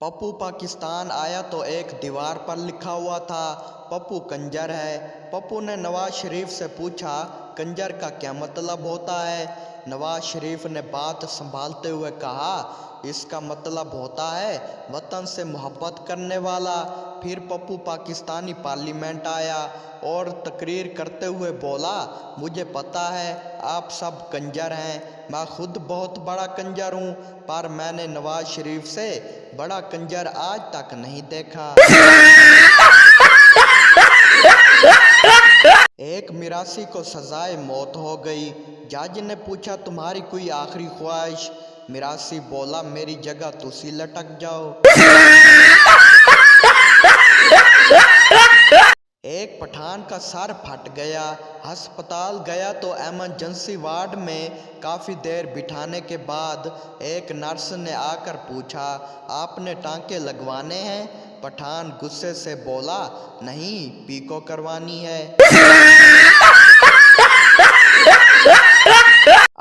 पप्पू पाकिस्तान आया तो एक दीवार पर लिखा हुआ था, पप्पू कंजर है। पप्पू ने नवाज शरीफ से पूछा, कंजर का क्या मतलब होता है? नवाज शरीफ ने बात संभालते हुए कहा, इसका मतलब होता है वतन से मोहब्बत करने वाला। फिर पप्पू पाकिस्तानी पार्लियामेंट आया और तकरीर करते हुए बोला, मुझे पता है आप सब कंजर हैं, मैं खुद बहुत बड़ा कंजर हूँ, पर मैंने नवाज शरीफ से बड़ा कंजर आज तक नहीं देखा। एक मिरासी को सजाए मौत हो गई। जज ने पूछा, तुम्हारी कोई आखिरी ख्वाहिश? मिरासी बोला, मेरी जगह तुसी लटक जाओ। एक पठान का सर फट गया, अस्पताल गया तो इमरजेंसी वार्ड में काफ़ी देर बिठाने के बाद एक नर्स ने आकर पूछा, आपने टांके लगवाने हैं? पठान गुस्से से बोला, नहीं, पीको करवानी है।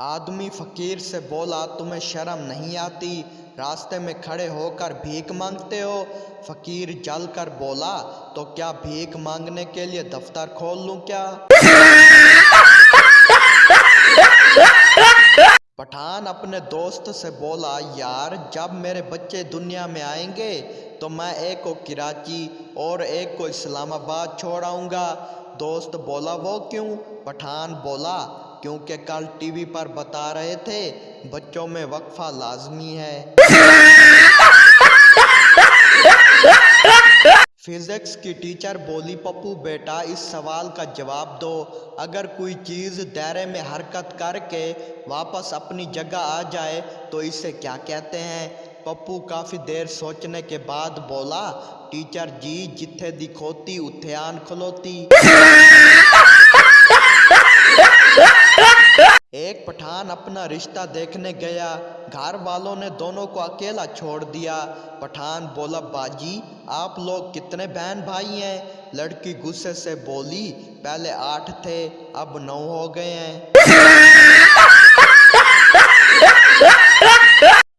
आदमी फकीर से बोला, तुम्हें शर्म नहीं आती? रास्ते में खड़े होकर भीख मांगते हो? फकीर जल कर बोला, तो क्या भीख मांगने के लिए दफ्तर खोल लूं क्या? पठान अपने दोस्त से बोला, यार जब मेरे बच्चे दुनिया में आएंगे तो मैं एक को कराची और एक को इस्लामाबाद छोड़ आऊँगा। दोस्त बोला, वो क्यों? पठान बोला, क्योंकि कल टीवी पर बता रहे थे बच्चों में वक्फा लाजमी है। फिजिक्स की टीचर बोली, पप्पू बेटा इस सवाल का जवाब दो, अगर कोई चीज़ दायरे में हरकत करके वापस अपनी जगह आ जाए तो इसे क्या कहते हैं? पप्पू काफ़ी देर सोचने के बाद बोला, टीचर जी, जिथे दी खोती उथे आन खलोती। एक पठान अपना रिश्ता देखने गया, घर वालों ने दोनों को अकेला छोड़ दिया। पठान बोला, बाजी आप लोग कितने बहन भाई हैं? लड़की गुस्से से बोली, पहले 8 थे, अब 9 हो गए हैं।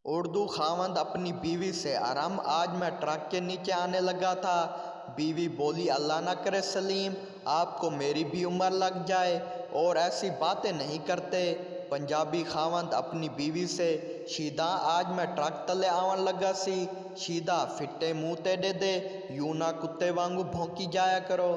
उर्दू खावंद अपनी बीवी से, आराम आज मैं ट्रक के नीचे आने लगा था। बीवी बोली, अल्लाह ना करे सलीम, आपको मेरी भी उम्र लग जाए और ऐसी बातें नहीं करते। पंजाबी खावंद अपनी बीवी से, शीदा आज मैं ट्रक तले आवन लगा सी, शीदा फिट्टे मुंह ते दे यूं ना कुत्ते वांगू भौंकी जाया करो।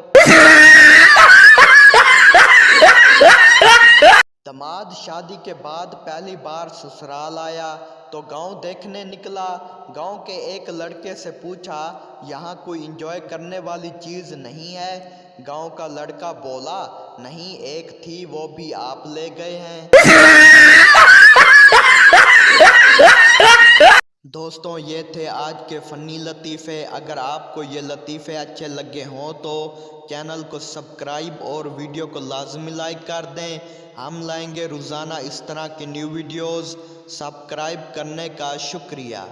दामाद शादी के बाद पहली बार ससुराल आया तो गांव देखने निकला। गांव के एक लड़के से पूछा, यहाँ कोई एंजॉय करने वाली चीज़ नहीं है? गांव का लड़का बोला, नहीं, एक थी, वो भी आप ले गए हैं। दोस्तों, ये थे आज के फ़नी लतीफ़े। अगर आपको ये लतीफ़े अच्छे लगे हों तो चैनल को सब्सक्राइब और वीडियो को लाजमी लाइक कर दें। हम लाएंगे रोज़ाना इस तरह की न्यू वीडियोज़। सब्सक्राइब करने का शुक्रिया।